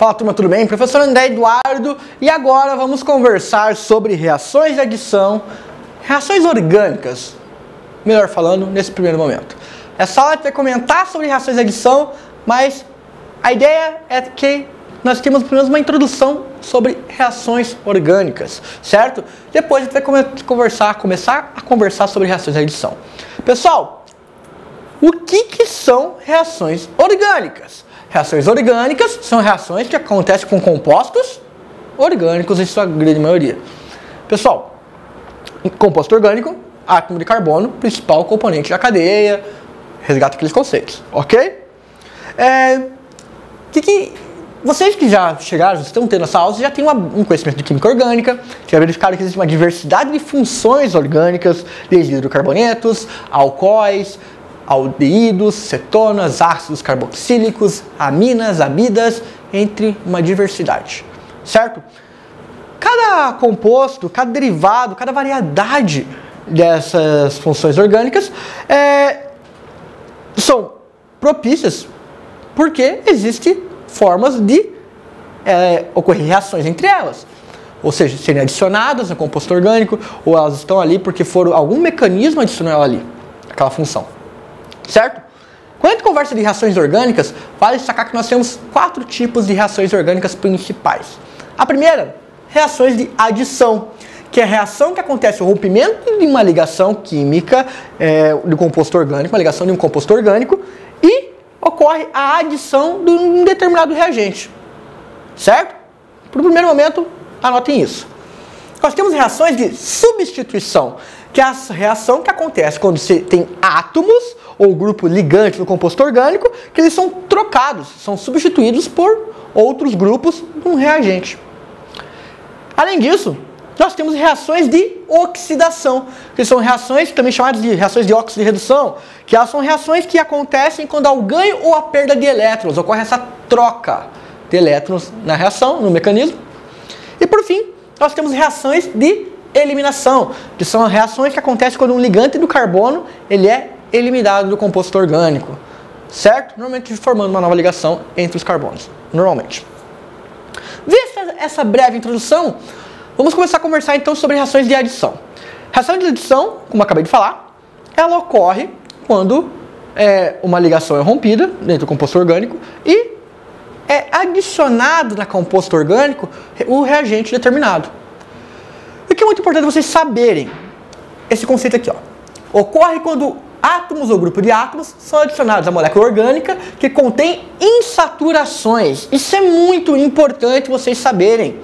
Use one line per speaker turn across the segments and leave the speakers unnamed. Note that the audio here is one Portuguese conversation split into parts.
Fala turma, tudo bem? Professor André Eduardo, e agora vamos conversar sobre reações de adição, reações orgânicas, melhor falando, nesse primeiro momento. Essa aula vai comentar sobre reações de adição, mas a ideia é que nós temos primeiro uma introdução sobre reações orgânicas, certo? Depois a gente vai começar a conversar sobre reações de adição. Pessoal, o que são reações orgânicas? Reações orgânicas são reações que acontecem com compostos orgânicos em sua grande maioria. Pessoal, composto orgânico, átomo de carbono, principal componente da cadeia, resgata aqueles conceitos, ok? Vocês que já chegaram, estão tendo essa aula, já têm um conhecimento de química orgânica, já verificaram que existe uma diversidade de funções orgânicas, desde hidrocarbonetos, alcoóis, aldeídos, cetonas, ácidos carboxílicos, aminas, amidas, entre uma diversidade, certo? Cada composto, cada derivado, cada variedade dessas funções orgânicas são propícias porque existem formas de ocorrer reações entre elas, ou seja, serem adicionadas no composto orgânico, ou elas estão ali porque foram algum mecanismo adicional ali, aquela função. Certo? Quando a gente conversa de reações orgânicas, vale destacar que nós temos 4 tipos de reações orgânicas principais. A primeira, reações de adição, que é a reação que acontece o rompimento de uma ligação química de composto orgânico, uma ligação de um composto orgânico, e ocorre a adição de um determinado reagente. Certo? Para o primeiro momento, anotem isso. Nós temos reações de substituição, que é a reação que acontece quando você tem átomos ou grupo ligante no composto orgânico, que eles são trocados, são substituídos por outros grupos de um reagente. Além disso, nós temos reações de oxidação, que são reações também chamadas de reações de óxido de redução, que elas são reações que acontecem quando há o ganho ou a perda de elétrons, ocorre essa troca de elétrons na reação, no mecanismo. E por fim, nós temos reações de eliminação, que são reações que acontecem quando um ligante do carbono ele é eliminado do composto orgânico, certo? Normalmente formando uma nova ligação entre os carbonos, normalmente. Vista essa breve introdução, vamos começar a conversar então sobre reações de adição. Reação de adição, como eu acabei de falar, ela ocorre quando uma ligação é rompida dentro do composto orgânico e é adicionado na composto orgânico o reagente determinado. O que é muito importante vocês saberem, esse conceito aqui, ó, ocorre quando átomos ou grupo de átomos são adicionados à molécula orgânica que contém insaturações. Isso é muito importante vocês saberem.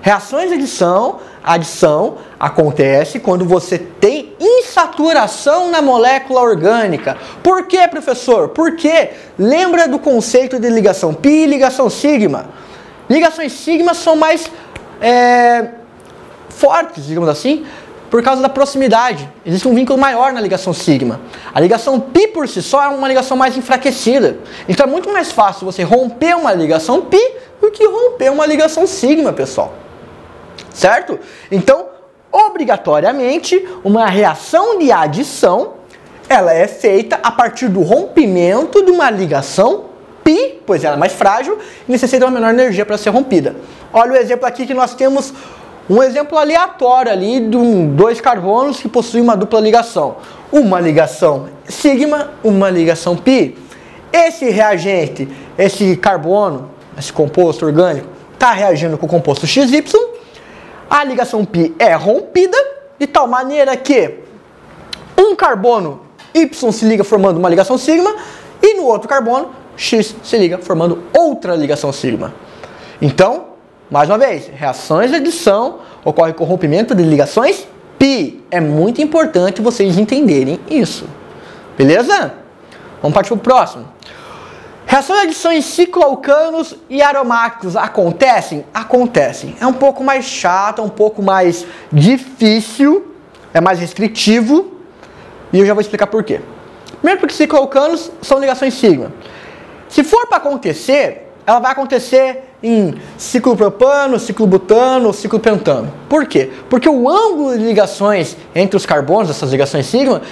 Reações de adição acontece quando você tem insaturação na molécula orgânica. Por quê, professor? Porque lembra do conceito de ligação π e ligação sigma. Ligações sigma são mais fortes, digamos assim, por causa da proximidade. Existe um vínculo maior na ligação sigma. A ligação π por si só é uma ligação mais enfraquecida. Então é muito mais fácil você romper uma ligação π do que romper uma ligação sigma, pessoal. Certo? Então, obrigatoriamente, uma reação de adição, ela é feita a partir do rompimento de uma ligação π, pois ela é mais frágil e necessita uma menor energia para ser rompida. Olha o exemplo aqui que nós temos. Um exemplo aleatório ali de dois carbonos que possuem uma dupla ligação. Uma ligação sigma, uma ligação π. Esse reagente, esse carbono, esse composto orgânico, está reagindo com o composto XY. A ligação π é rompida de tal maneira que um carbono Y se liga formando uma ligação sigma e no outro carbono X se liga formando outra ligação sigma. Então, mais uma vez, reações de adição ocorrem com rompimento de ligações π. É muito importante vocês entenderem isso. Beleza? Vamos partir para o próximo. Reações de adição em cicloalcanos e aromáticos acontecem? Acontecem. É um pouco mais chato, é um pouco mais difícil, é mais restritivo e eu já vou explicar por quê. Primeiro porque cicloalcanos são ligações sigma. Se for para acontecer, ela vai acontecer em ciclopropano, ciclobutano ou ciclopentano. Por quê? Porque o ângulo de ligações entre os carbonos, essas ligações sigma,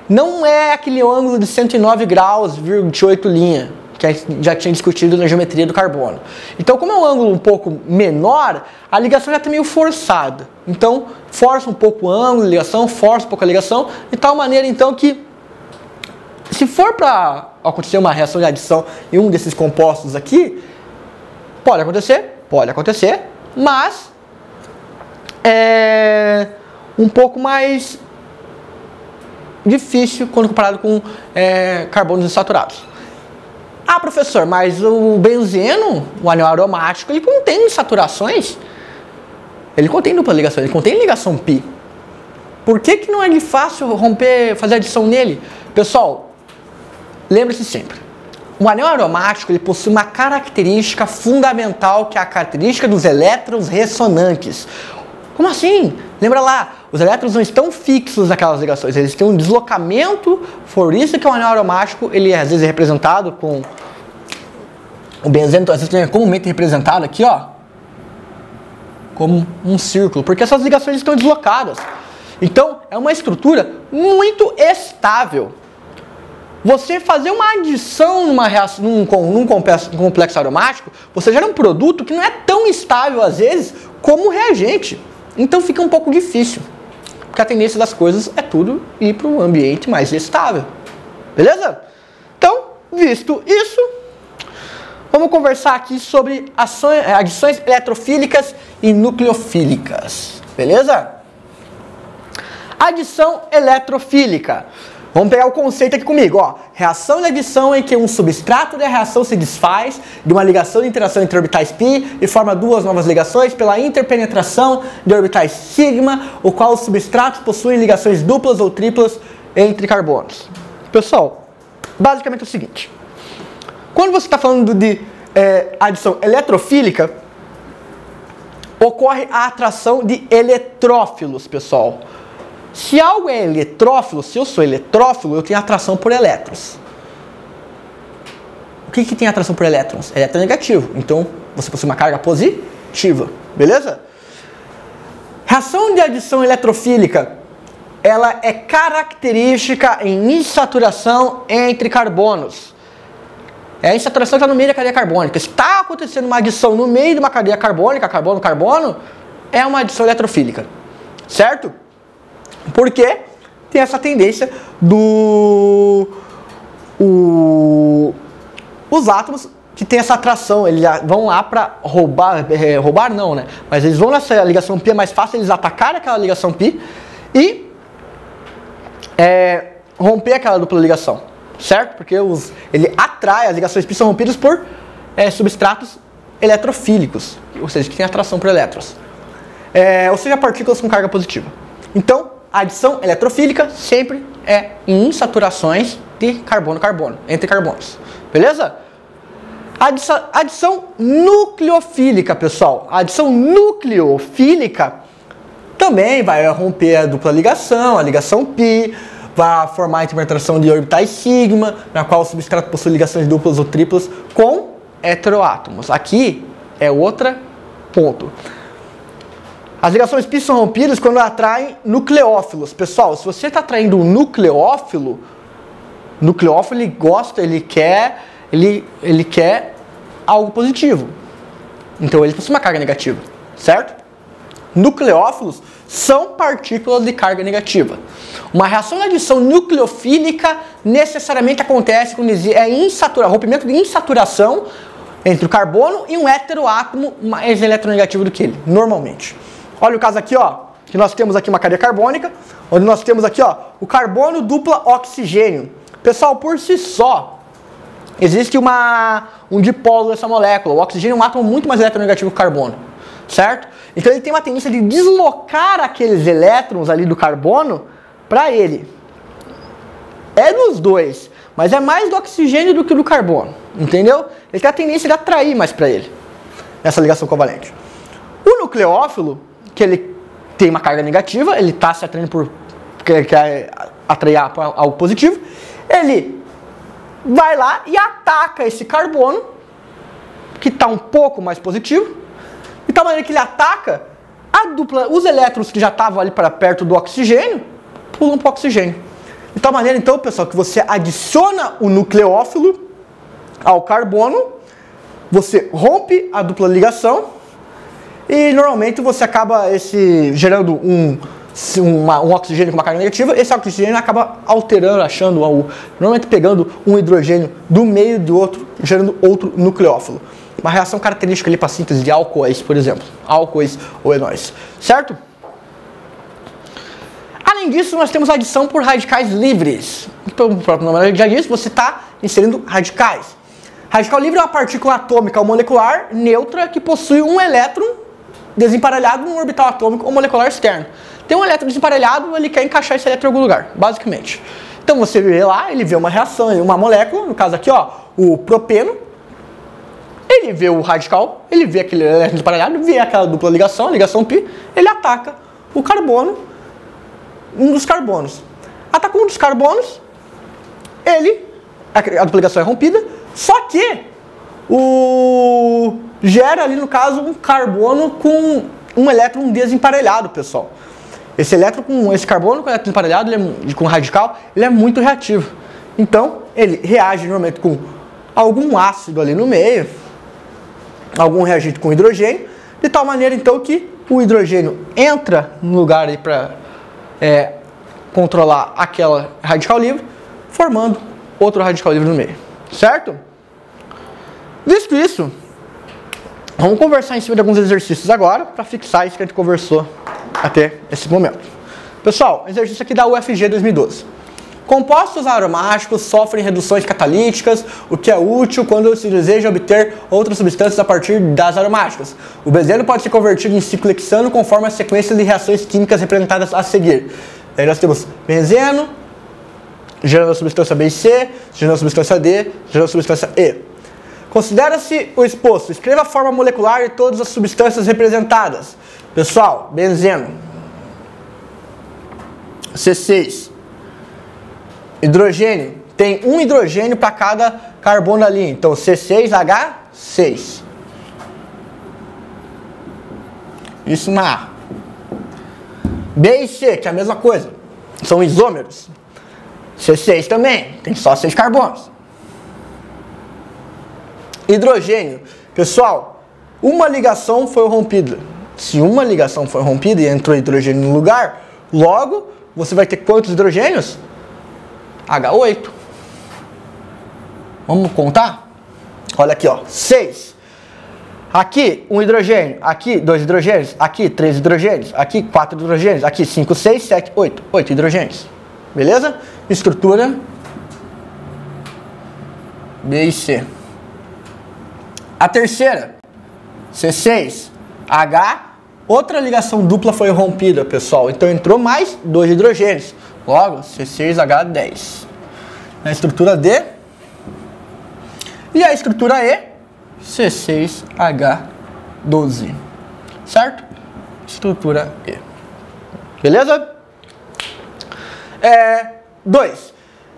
não é aquele ângulo de 109 graus, 28 linha. que a gente já tinha discutido na geometria do carbono. Então, como é um ângulo um pouco menor, a ligação já está meio forçada. Então, força um pouco o ângulo de ligação, força um pouco a ligação, de tal maneira, então, que se for para acontecer uma reação de adição em um desses compostos aqui, pode acontecer, mas é um pouco mais difícil quando comparado com carbonos insaturados. Ah, professor, mas o benzeno, o anel aromático, ele contém insaturações? Ele contém dupla ligação, ele contém ligação π. Por que não é fácil fazer adição nele? Pessoal, lembre-se sempre, o anel aromático ele possui uma característica fundamental, que é a característica dos elétrons ressonantes. Como assim? Lembra lá, os elétrons não estão fixos naquelas ligações, eles têm um deslocamento, por isso que o anel aromático, ele às vezes é representado com o benzeno, às vezes é comumente representado aqui, ó, como um círculo, porque essas ligações estão deslocadas. Então, é uma estrutura muito estável. Você fazer uma adição num complexo aromático, você gera um produto que não é tão estável, às vezes, como o reagente. Então fica um pouco difícil, porque a tendência das coisas é tudo ir para um ambiente mais estável. Beleza? Então, visto isso, vamos conversar aqui sobre adições eletrofílicas e nucleofílicas. Beleza? Adição eletrofílica. Vamos pegar o conceito aqui comigo, ó. Reação de adição em que um substrato da reação se desfaz de uma ligação de interação entre orbitais π e forma duas novas ligações pela interpenetração de orbitais sigma, o qual os substratos possuem ligações duplas ou triplas entre carbonos. Pessoal, basicamente é o seguinte. Quando você está falando de adição eletrofílica, ocorre a atração de eletrófilos, pessoal. Se algo é eletrófilo, se eu sou eletrófilo, eu tenho atração por elétrons. O que tem atração por elétrons? Eletronegativo. Então, você possui uma carga positiva. Beleza? Reação de adição eletrofílica, ela é característica em insaturação entre carbonos. A insaturação está no meio da cadeia carbônica. Se está acontecendo uma adição no meio de uma cadeia carbônica, carbono-carbono, é uma adição eletrofílica. Certo? Porque tem essa tendência os átomos que tem essa atração, eles vão lá para roubar não, né? Mas eles vão nessa ligação π, é mais fácil eles atacarem aquela ligação π e romper aquela dupla ligação, certo? Porque ele atrai, as ligações π são rompidas por substratos eletrofílicos, ou seja, que tem atração por elétrons, ou seja, partículas com carga positiva. Então, a adição eletrofílica sempre é em insaturações de carbono-carbono, entre carbonos. Beleza? Adição nucleofílica, pessoal. A adição nucleofílica também vai romper a dupla ligação, a ligação π, vai formar a interpenetração de orbitais sigma, na qual o substrato possui ligações duplas ou triplas com heteroátomos. Aqui é outro ponto. As ligações π são rompidas quando atraem nucleófilos. Pessoal, se você está atraindo um nucleófilo ele gosta, ele quer algo positivo. Então ele possui uma carga negativa, certo? Nucleófilos são partículas de carga negativa. Uma reação de adição nucleofílica necessariamente acontece quando rompimento de insaturação entre o carbono e um heteroátomo mais eletronegativo do que ele, normalmente. Olha o caso aqui, ó, que nós temos aqui uma cadeia carbônica, onde nós temos aqui, ó, o carbono dupla oxigênio. Pessoal, por si só, existe um dipolo dessa molécula. O oxigênio é um átomo muito mais eletronegativo que o carbono, certo? Então ele tem uma tendência de deslocar aqueles elétrons ali do carbono para ele. É dos dois, mas é mais do oxigênio do que do carbono, entendeu? Ele tem a tendência de atrair mais para ele, essa ligação covalente. O nucleófilo, que ele tem uma carga negativa, ele está se atraindo porque quer atrair algo positivo, ele vai lá e ataca esse carbono, que está um pouco mais positivo, de tal maneira que ele ataca os elétrons que já estavam ali para perto do oxigênio, pulam para o oxigênio. De tal maneira, então, pessoal, que você adiciona o nucleófilo, ao carbono, você rompe a dupla ligação e normalmente você acaba gerando um oxigênio com uma carga negativa. Esse oxigênio acaba alterando, normalmente pegando um hidrogênio do meio de outro, gerando outro nucleófilo. Uma reação característica ali para a síntese de álcoois, por exemplo, álcoois ou enóis, certo? Além disso, nós temos a adição por radicais livres. Então, o próprio nome já diz, você está inserindo radicais. Radical livre é uma partícula atômica ou molecular neutra que possui um elétron desemparelhado num orbital atômico ou molecular externo. Tem um elétron desemparelhado, ele quer encaixar esse elétron em algum lugar, basicamente. Então você vê lá, ele vê uma reação, uma molécula, no caso aqui, ó, o propeno. Ele vê o radical, ele vê aquele elétron desemparelhado, vê aquela dupla ligação, a ligação π, ele ataca o carbono, um dos carbonos. Atacou um dos carbonos, a dupla ligação é rompida, só que gera ali, no caso, um carbono com um elétron desemparelhado, pessoal. Esse carbono com elétron desemparelhado, com radical, ele é muito reativo. Então, ele reage normalmente com algum ácido ali no meio, algum reagente com hidrogênio, de tal maneira, então, que o hidrogênio entra no lugar aí para controlar aquela radical livre, formando outro radical livre no meio, certo? Visto isso, vamos conversar em cima de alguns exercícios agora, para fixar isso que a gente conversou até esse momento. Pessoal, exercício aqui da UFG 2012. Compostos aromáticos sofrem reduções catalíticas, o que é útil quando se deseja obter outras substâncias a partir das aromáticas. O benzeno pode ser convertido em ciclo hexano conforme a sequência de reações químicas representadas a seguir. Aí nós temos benzeno, gerando a substância B e C, gerando a substância D, gerando a substância E. Considera-se o exposto. Escreva a forma molecular de todas as substâncias representadas. Pessoal, benzeno, C6. Hidrogênio, tem um hidrogênio para cada carbono ali, então C6H6. Isso na A. B e C, que é a mesma coisa, são isômeros. C6 também, tem só 6 carbonos. Hidrogênio, pessoal, uma ligação foi rompida. Se uma ligação foi rompida e entrou hidrogênio no lugar, logo você vai ter quantos hidrogênios? H8. Vamos contar? Olha aqui, ó, 6. Aqui, um hidrogênio. Aqui, 2 hidrogênios. Aqui, 3 hidrogênios. Aqui, 4 hidrogênios. Aqui, 5, 6, 7, 8. 8 hidrogênios. Beleza? Estrutura B e C. A terceira, C6H. Outra ligação dupla foi rompida, pessoal. Então entrou mais 2 hidrogênios. Logo, C6H10. Na estrutura D. E a estrutura E, C6H12. Certo? Estrutura E. Beleza? 2.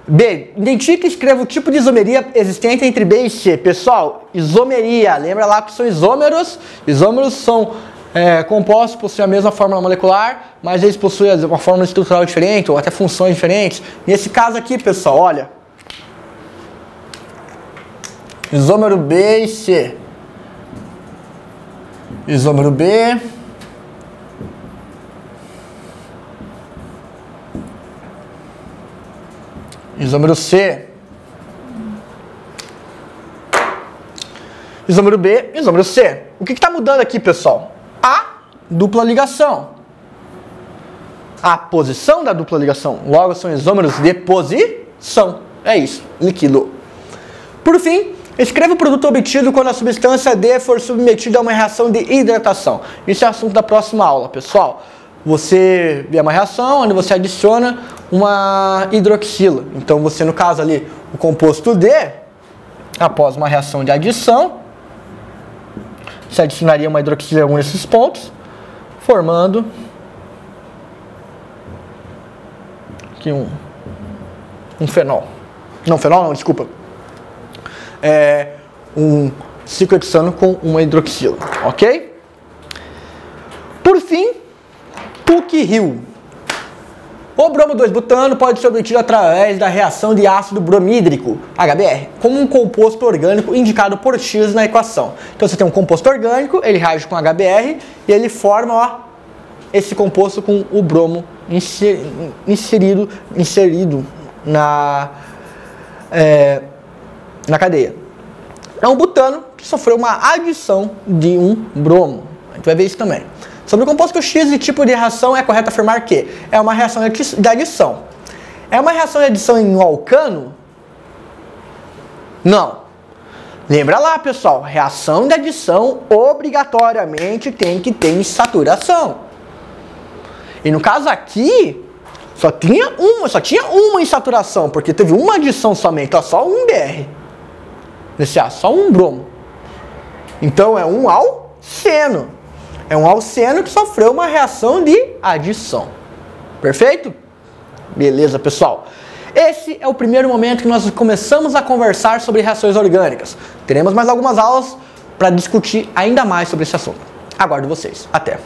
B. Identifique e escreva o tipo de isomeria existente entre B e C. Pessoal, isomeria. Lembra lá que são isômeros? Isômeros são compostos, possuem a mesma fórmula molecular, mas eles possuem uma fórmula estrutural diferente ou até funções diferentes. Nesse caso aqui, pessoal, olha. Isômero B e C. Isômero B. Isômero C. Isômero B, isômero C. O que está mudando aqui, pessoal? A dupla ligação. A posição da dupla ligação. Logo, são isômeros de posição. É isso, líquido. Por fim, escreva o produto obtido quando a substância D for submetida a uma reação de hidratação. Isso é assunto da próxima aula, pessoal. Você vê uma reação onde você adiciona uma hidroxila. Então você, no caso ali, o composto D, após uma reação de adição, você adicionaria uma hidroxila em algum desses pontos, formando aqui um fenol. Não, fenol não, desculpa. Um ciclo hexano com uma hidroxila, ok? Por fim, PUC-Rio. O bromo 2-butano pode ser obtido através da reação de ácido bromídrico, HBr, como um composto orgânico indicado por X na equação. Então você tem um composto orgânico, ele reage com HBr e ele forma, ó, esse composto com o bromo inserido na cadeia. É um butano que sofreu uma adição de um bromo. A gente vai ver isso também. Sobre o composto X e tipo de reação, é correto afirmar que é uma reação de adição. É uma reação de adição em um alcano? Não. Lembra lá, pessoal, reação de adição obrigatoriamente tem que ter insaturação. E no caso aqui, só tinha uma insaturação, porque teve uma adição somente, ó, só um Br. Nesse A, só um bromo. Então é um alceno. É um alceno que sofreu uma reação de adição. Perfeito? Beleza, pessoal. Esse é o primeiro momento que nós começamos a conversar sobre reações orgânicas. Teremos mais algumas aulas para discutir ainda mais sobre esse assunto. Aguardo vocês. Até!